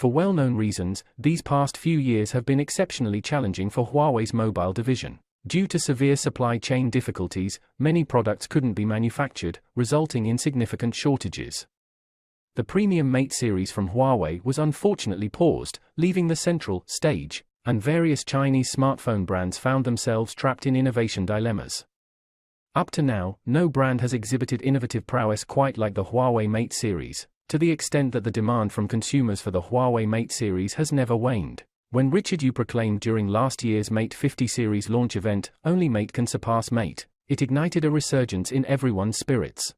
For well-known reasons, these past few years have been exceptionally challenging for Huawei's mobile division. Due to severe supply chain difficulties, many products couldn't be manufactured, resulting in significant shortages. The premium Mate series from Huawei was unfortunately paused, leaving the central stage, and various Chinese smartphone brands found themselves trapped in innovation dilemmas. Up to now, no brand has exhibited innovative prowess quite like the Huawei Mate series, to the extent that the demand from consumers for the Huawei Mate series has never waned. When Richard Yu proclaimed during last year's Mate 50 series launch event, "Only Mate can surpass Mate," it ignited a resurgence in everyone's spirits.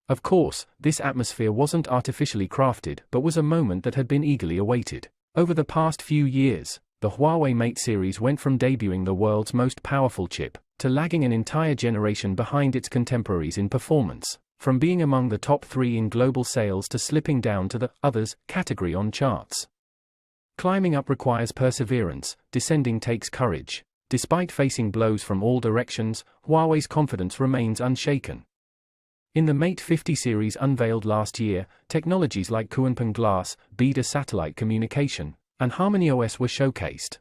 Of course, this atmosphere wasn't artificially crafted but was a moment that had been eagerly awaited. Over the past few years, the Huawei Mate series went from debuting the world's most powerful chip, to lagging an entire generation behind its contemporaries in performance, from being among the top 3 in global sales to slipping down to the others category on charts. Climbing up requires perseverance, descending takes courage. Despite facing blows from all directions, Huawei's confidence remains unshaken. In the Mate 50 series unveiled last year, technologies like Quantum Glass, Beta satellite communication, and HarmonyOS were showcased.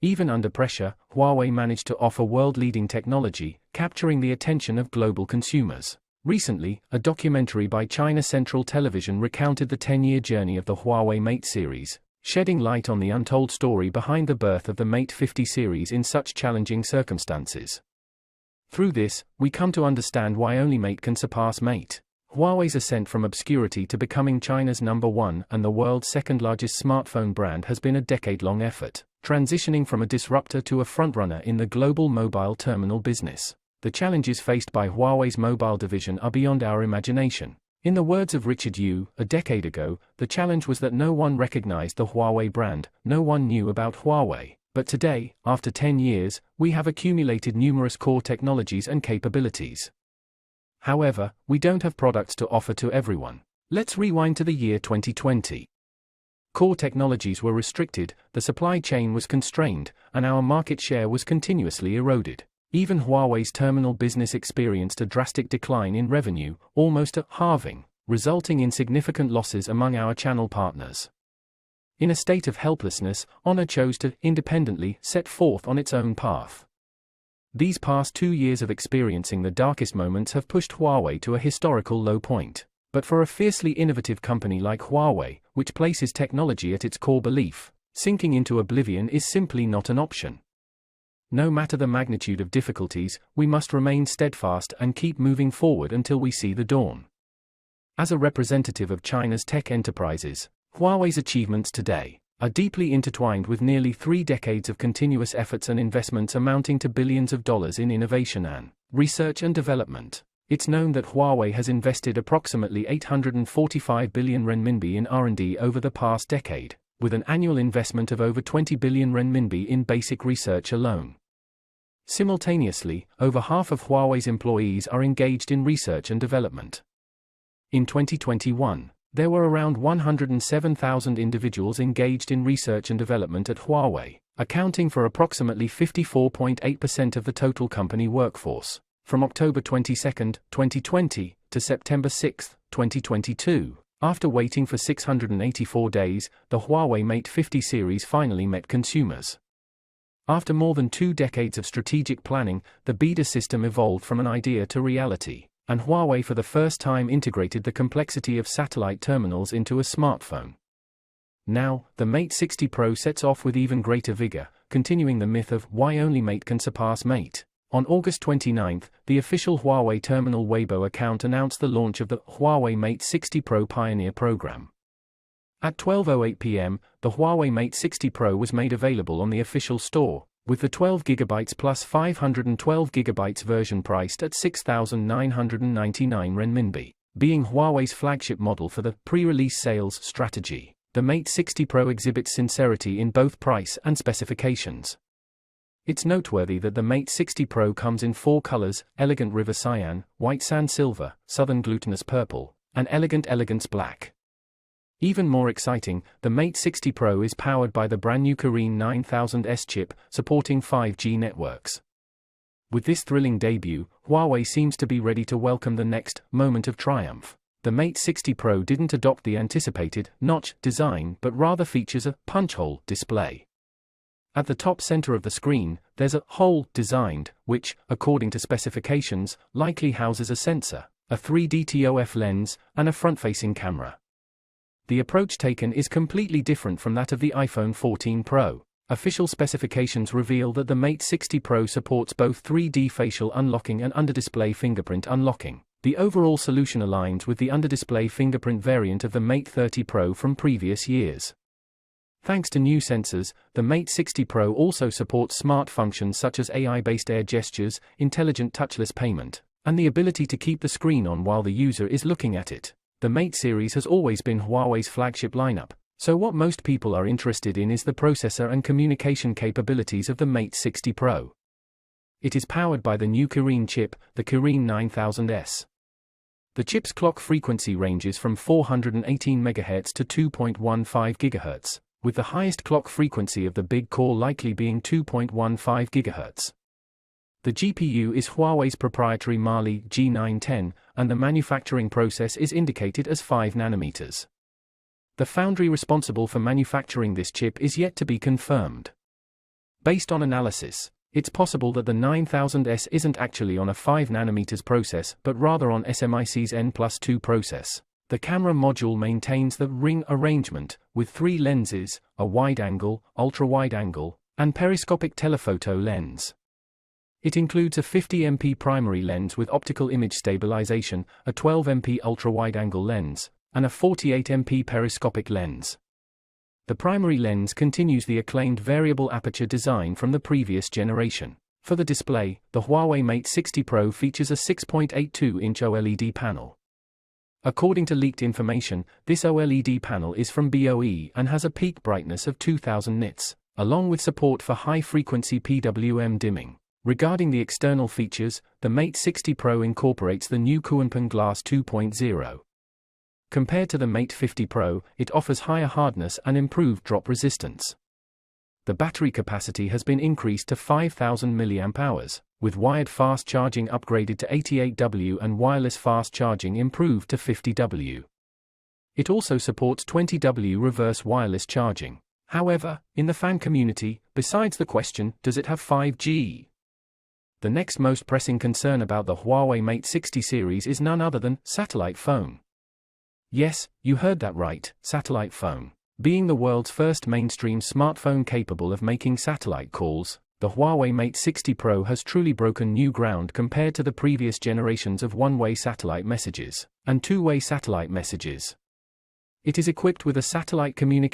Even under pressure, Huawei managed to offer world-leading technology, capturing the attention of global consumers. Recently, a documentary by China Central Television recounted the 10-year journey of the Huawei Mate series, shedding light on the untold story behind the birth of the Mate 50 series in such challenging circumstances. Through this, we come to understand why only Mate can surpass Mate. Huawei's ascent from obscurity to becoming China's #1 and the world's second-largest smartphone brand has been a decade-long effort, transitioning from a disruptor to a frontrunner in the global mobile terminal business. The challenges faced by Huawei's mobile division are beyond our imagination. In the words of Richard Yu, a decade ago, the challenge was that no one recognized the Huawei brand, no one knew about Huawei. But today, after 10 years, we have accumulated numerous core technologies and capabilities. However, we don't have products to offer to everyone. Let's rewind to the year 2020. Core technologies were restricted, the supply chain was constrained, and our market share was continuously eroded. Even Huawei's terminal business experienced a drastic decline in revenue, almost a halving, resulting in significant losses among our channel partners. In a state of helplessness, Honor chose to independently set forth on its own path. These past 2 years of experiencing the darkest moments have pushed Huawei to a historical low point. But for a fiercely innovative company like Huawei, which places technology at its core belief, sinking into oblivion is simply not an option. No matter the magnitude of difficulties, we must remain steadfast and keep moving forward until we see the dawn. As a representative of China's tech enterprises, Huawei's achievements today are deeply intertwined with nearly 3 decades of continuous efforts and investments amounting to billions of dollars in innovation and research and development. It's known that Huawei has invested approximately 845 billion renminbi in R&D over the past decade, with an annual investment of over 20 billion renminbi in basic research alone. Simultaneously, over half of Huawei's employees are engaged in research and development. In 2021, there were around 107,000 individuals engaged in research and development at Huawei, accounting for approximately 54.8% of the total company workforce. From October 22, 2020, to September 6, 2022, after waiting for 684 days, the Huawei Mate 50 series finally met consumers. After more than 2 decades of strategic planning, the Beta system evolved from an idea to reality, and Huawei for the first time integrated the complexity of satellite terminals into a smartphone. Now, the Mate 60 Pro sets off with even greater vigor, continuing the myth of why only Mate can surpass Mate. On August 29, the official Huawei Terminal Weibo account announced the launch of the Huawei Mate 60 Pro Pioneer Program. At 12:08 p.m., the Huawei Mate 60 Pro was made available on the official store, with the 12GB plus 512GB version priced at 6,999 renminbi. Being Huawei's flagship model for the pre-release sales strategy, the Mate 60 Pro exhibits sincerity in both price and specifications. It's noteworthy that the Mate 60 Pro comes in 4 colors: Elegant River Cyan, White Sand Silver, Southern Glutinous Purple, and Elegant Elegance Black. Even more exciting, the Mate 60 Pro is powered by the brand new Kirin 9000S chip, supporting 5G networks. With this thrilling debut, Huawei seems to be ready to welcome the next moment of triumph. The Mate 60 Pro didn't adopt the anticipated notch design but rather features a punch-hole display. At the top center of the screen, there's a hole designed, which, according to specifications, likely houses a sensor, a 3D TOF lens, and a front-facing camera. The approach taken is completely different from that of the iPhone 14 Pro. Official specifications reveal that the Mate 60 Pro supports both 3D facial unlocking and under-display fingerprint unlocking. The overall solution aligns with the under-display fingerprint variant of the Mate 30 Pro from previous years. Thanks to new sensors, the Mate 60 Pro also supports smart functions such as AI-based air gestures, intelligent touchless payment, and the ability to keep the screen on while the user is looking at it. The Mate series has always been Huawei's flagship lineup, so what most people are interested in is the processor and communication capabilities of the Mate 60 Pro. It is powered by the new Kirin chip, the Kirin 9000S. The chip's clock frequency ranges from 418 MHz to 2.15 GHz, with the highest clock frequency of the big core likely being 2.15 GHz. The GPU is Huawei's proprietary Mali G910, and the manufacturing process is indicated as 5 nanometers. The foundry responsible for manufacturing this chip is yet to be confirmed. Based on analysis, it's possible that the 9000S isn't actually on a 5 nanometers process but rather on SMIC's N+2 process. The camera module maintains the ring arrangement, with 3 lenses, a wide-angle, ultra-wide-angle, and periscopic telephoto lens. It includes a 50MP primary lens with optical image stabilization, a 12MP ultra-wide-angle lens, and a 48MP periscopic lens. The primary lens continues the acclaimed variable aperture design from the previous generation. For the display, the Huawei Mate 60 Pro features a 6.82-inch OLED panel. According to leaked information, this OLED panel is from BOE and has a peak brightness of 2000 nits, along with support for high-frequency PWM dimming. Regarding the external features, the Mate 60 Pro incorporates the new Kuanping Glass 2.0. Compared to the Mate 50 Pro, it offers higher hardness and improved drop resistance. The battery capacity has been increased to 5000 mAh, with wired fast charging upgraded to 88W and wireless fast charging improved to 50W. It also supports 20W reverse wireless charging. However, in the fan community, besides the question, does it have 5G? The next most pressing concern about the Huawei Mate 60 series is none other than satellite phone. Yes, you heard that right, satellite phone. Being the world's first mainstream smartphone capable of making satellite calls, the Huawei Mate 60 Pro has truly broken new ground compared to the previous generations of one-way satellite messages and two-way satellite messages. It is equipped with a satellite communication